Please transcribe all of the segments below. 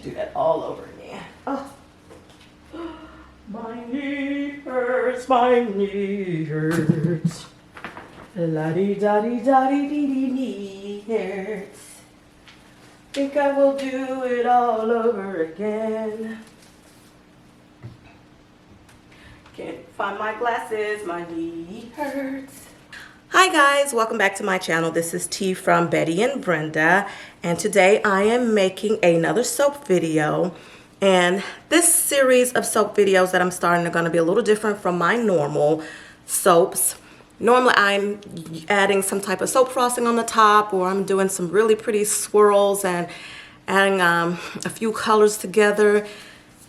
do that all over again. Oh. My knee hurts, my knee hurts. La-dee-da-dee-da-dee-dee-dee, knee hurts. Think I will do it all over again. Can't find my glasses, my knee hurts. Hi guys, welcome back to my channel. This is T from Betty and Brenda, and today I am making another soap video. And this series of soap videos that I'm starting are going to be a little different from my normal soaps. Normally I'm adding some type of soap frosting on the top, or I'm doing some really pretty swirls and adding a few colors together,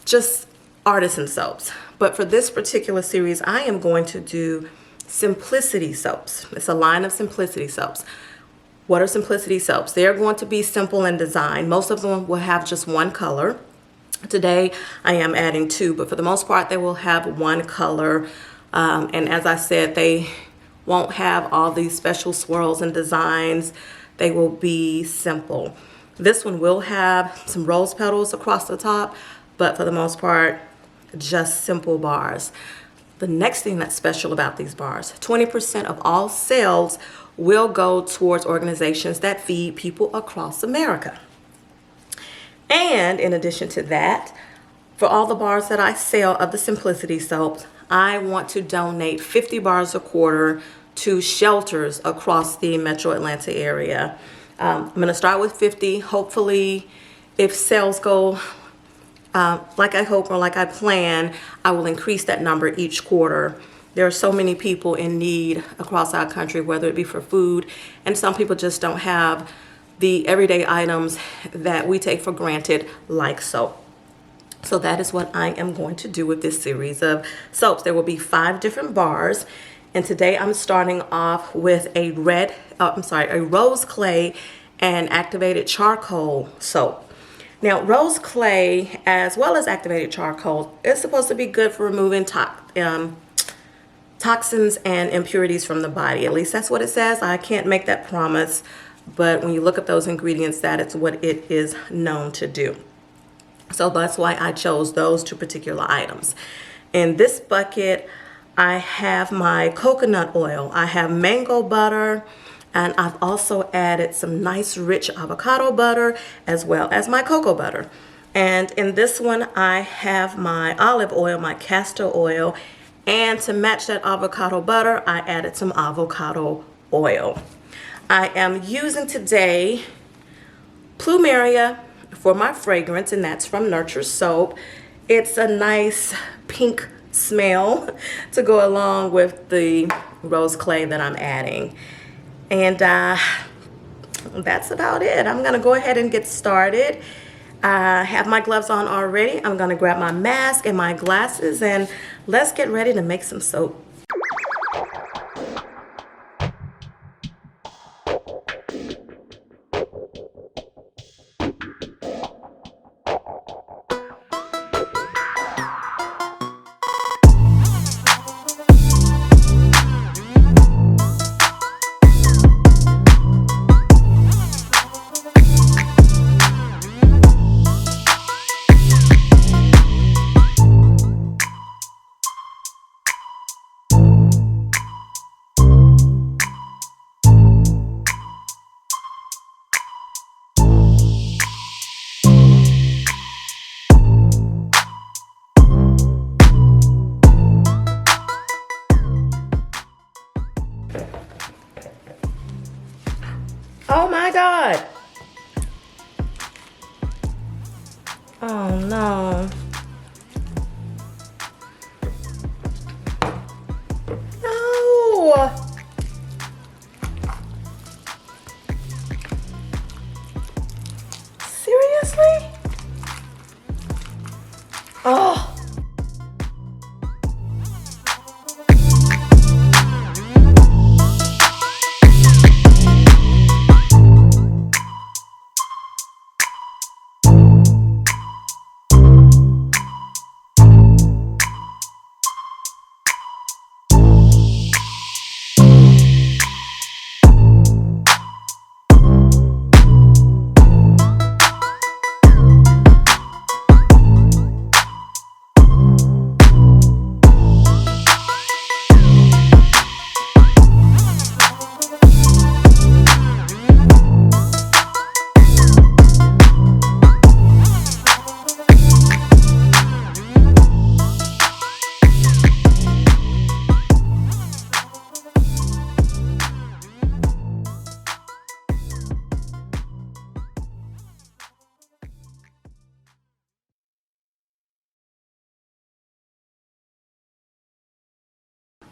just artisan soaps. But for this particular series, I am going to do simplicity soaps. It's a line of simplicity soaps. What are simplicity soaps? They're going to be simple in design. Most of them will have just one color. Today I am adding two, but for the most part they will have one color. And as I said, they won't have all these special swirls and designs. They will be simple. This one will have some rose petals across the top, but for the most part, just simple bars. The next thing that's special about these bars, 20% of all sales will go towards organizations that feed people across America. And in addition to that, for all the bars that I sell of the Simplicity soaps, I want to donate 50 bars a quarter to shelters across the Metro Atlanta area. I'm going to start with 50. Hopefully, if sales go like I hope or like I plan, I will increase that number each quarter. There are so many people in need across our country, whether it be for food, and some people just don't have the everyday items that we take for granted, like soap. So that is what I am going to do with this series of soaps. There will be 5 different bars, and today I'm starting off with a rose clay and activated charcoal soap. Now, rose clay as well as activated charcoal is supposed to be good for removing toxins and impurities from the body. At least that's what it says. I can't make that promise, but when you look at those ingredients, that is what it is known to do. So that's why I chose those 2 particular items. In this bucket, I have my coconut oil, I have mango butter, and I've also added some nice rich avocado butter as well as my cocoa butter. And in this one, I have my olive oil, my castor oil, and to match that avocado butter, I added some avocado oil. I am using today Plumeria for my fragrance, and that's from Nurture Soap. It's a nice pink smell to go along with the rose clay that I'm adding. And that's about it. I'm gonna go ahead and get started. I have my gloves on already. I'm gonna grab my mask and my glasses, and let's get ready to make some soap. Oh my God. Oh no. No. Seriously? Oh.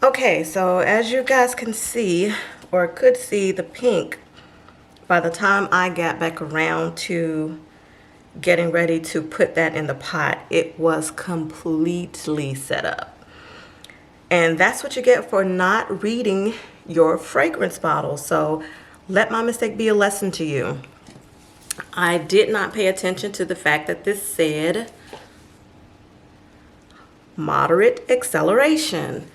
Okay, so as you guys can see, or could see, the pink, by the time I got back around to getting ready to put that in the pot, it was completely set up. And that's what you get for not reading your fragrance bottle. So let my mistake be a lesson to you. I did not pay attention to the fact that this said moderate acceleration,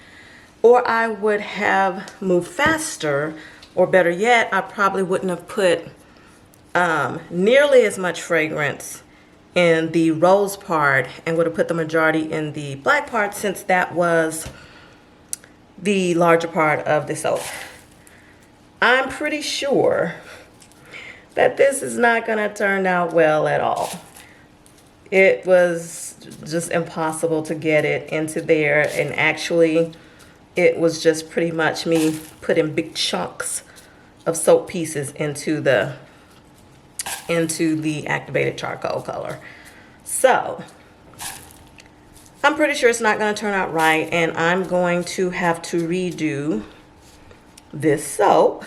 or I would have moved faster, or better yet, I probably wouldn't have put nearly as much fragrance in the rose part and would have put the majority in the black part, since that was the larger part of the soap. I'm pretty sure that this is not gonna turn out well at all. It was just impossible to get it into there, and actually it was just pretty much me putting big chunks of soap pieces into the activated charcoal color. So I'm pretty sure it's not going to turn out right, and I'm going to have to redo this soap.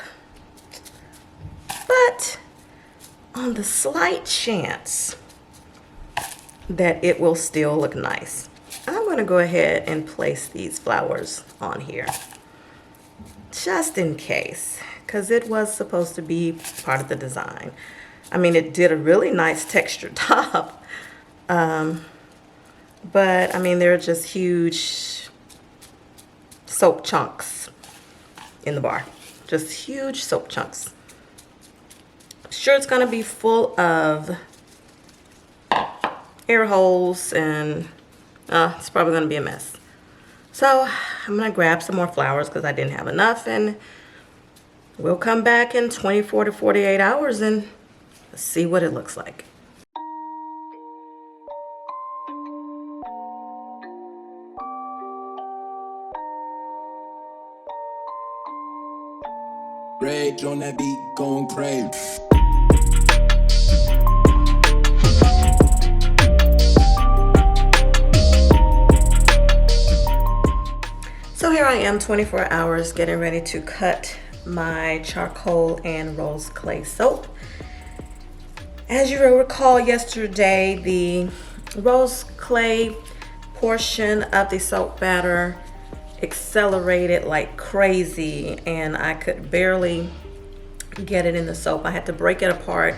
But on the slight chance that it will still look nice, I'm going to go ahead and place these flowers on here, just in case, because it was supposed to be part of the design. I mean, it did a really nice textured top, but I mean, they're just huge soap chunks in the bar, just huge soap chunks. Sure, it's going to be full of air holes, and it's probably going to be a mess. So I'm going to grab some more flowers because I didn't have enough, and we'll come back in 24 to 48 hours and see what it looks like. Rage on that beat, going crazy. So here I am, 24 hours, getting ready to cut my charcoal and rose clay soap. As you will recall, yesterday the rose clay portion of the soap batter accelerated like crazy, and I could barely get it in the soap. I had to break it apart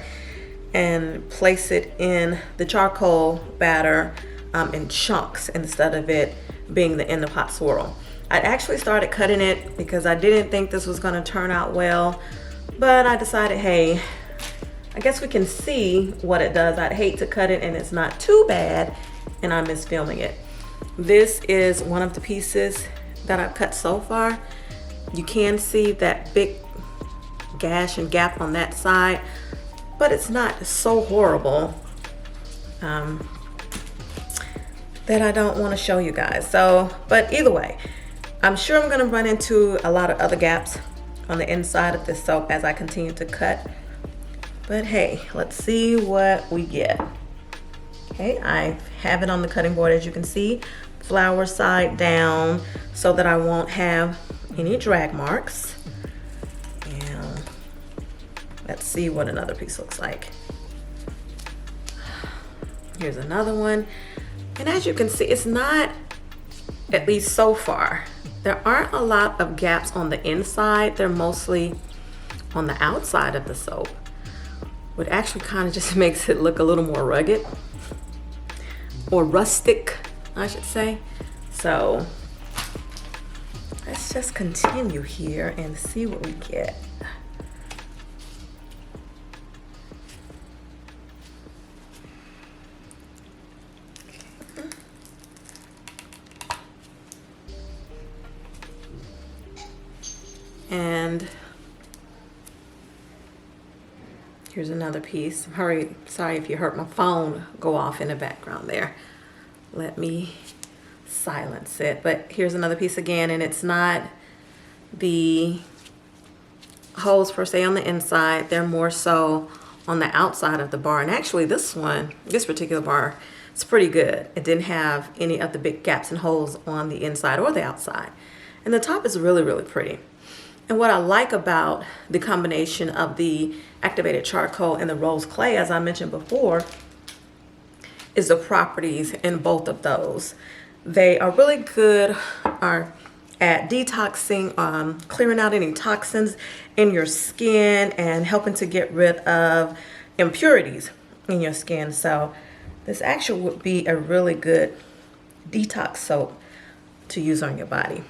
and place it in the charcoal batter in chunks instead of it being the in the pot swirl. I actually started cutting it because I didn't think this was going to turn out well, but I decided, hey, I guess we can see what it does. I'd hate to cut it and it's not too bad and I miss filming it. This is one of the pieces that I've cut so far. You can see that big gash and gap on that side, but it's not so horrible that I don't want to show you guys. So, but either way, I'm sure I'm going to run into a lot of other gaps on the inside of this soap as I continue to cut. But hey, let's see what we get. Okay, I have it on the cutting board, as you can see, flower side down, so that I won't have any drag marks. And let's see what another piece looks like. Here's another one. And as you can see, it's not, at least so far, there aren't a lot of gaps on the inside. They're mostly on the outside of the soap, which actually kind of just makes it look a little more rugged, or rustic, I should say. So let's just continue here and see what we get. And here's another piece. Sorry if you heard my phone go off in the background there. Let me silence it. But here's another piece again, and it's not the holes per se on the inside. They're more so on the outside of the bar. And actually this particular bar, it's pretty good. It didn't have any of the big gaps and holes on the inside or the outside. And the top is really, really pretty. And what I like about the combination of the activated charcoal and the rose clay, as I mentioned before, is the properties in both of those. They are really good at detoxing, clearing out any toxins in your skin and helping to get rid of impurities in your skin. So this actually would be a really good detox soap to use on your body.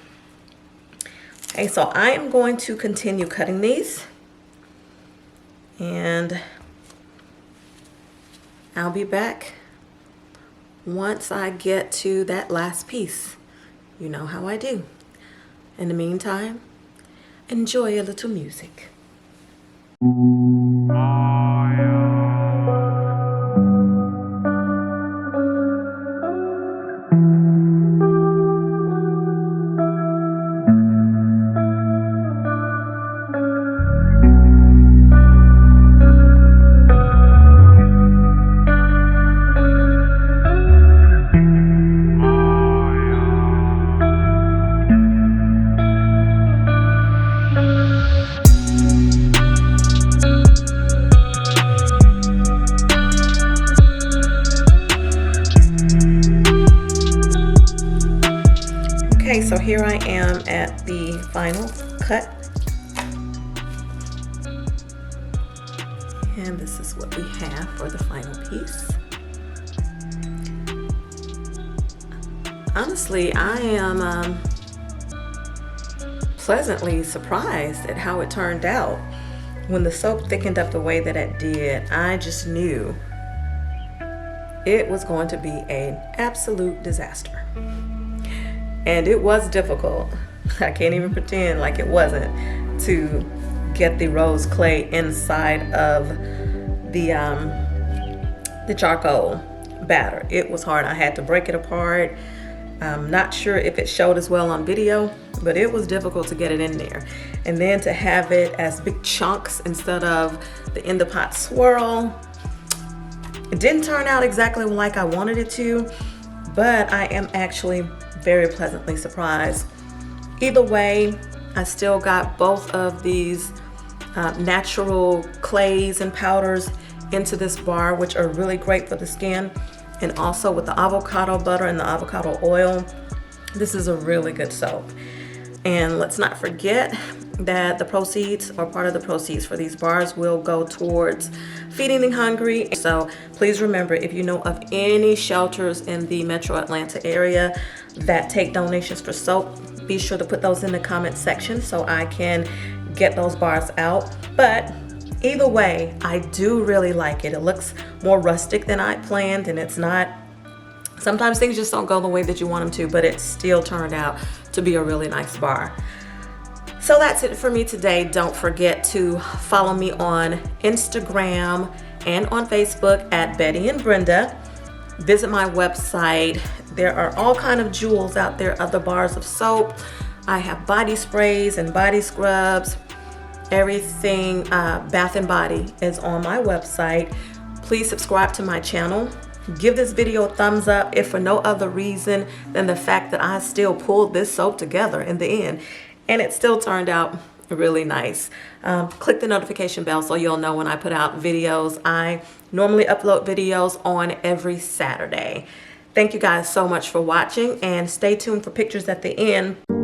Okay, so I am going to continue cutting these, and I'll be back once I get to that last piece. You know how I do. In the meantime, enjoy a little music. Okay, so here I am at the final cut. And this is what we have for the final piece. Honestly, I am pleasantly surprised at how it turned out. When the soap thickened up the way that it did, I just knew it was going to be an absolute disaster. And it was difficult. I can't even pretend like it wasn't, to get the rose clay inside of the charcoal batter. It was hard. I had to break it apart. I'm not sure if it showed as well on video, but it was difficult to get it in there. And then to have it as big chunks instead of the in the pot swirl. It didn't turn out exactly like I wanted it to, but I am actually very pleasantly surprised. Either way, I still got both of these natural clays and powders into this bar, which are really great for the skin. And also with the avocado butter and the avocado oil, this is a really good soap. And let's not forget that the proceeds, or part of the proceeds for these bars, will go towards feeding the hungry. So please remember, if you know of any shelters in the Metro Atlanta area that take donations for soap, be sure to put those in the comment section so I can get those bars out. But either way, I do really like it. It looks more rustic than I planned, and it's not, sometimes things just don't go the way that you want them to, but it still turned out to be a really nice bar. So that's it for me today. Don't forget to follow me on Instagram and on Facebook at Betty and Brenda. Visit my website. There are all kinds of jewels out there, other bars of soap. I have body sprays and body scrubs. Everything Bath and Body is on my website. Please subscribe to my channel. Give this video a thumbs up, if for no other reason than the fact that I still pulled this soap together in the end, and it still turned out really nice. Click the notification bell so you'll know when I put out videos. I normally upload videos on every Saturday. Thank you guys so much for watching, and stay tuned for pictures at the end.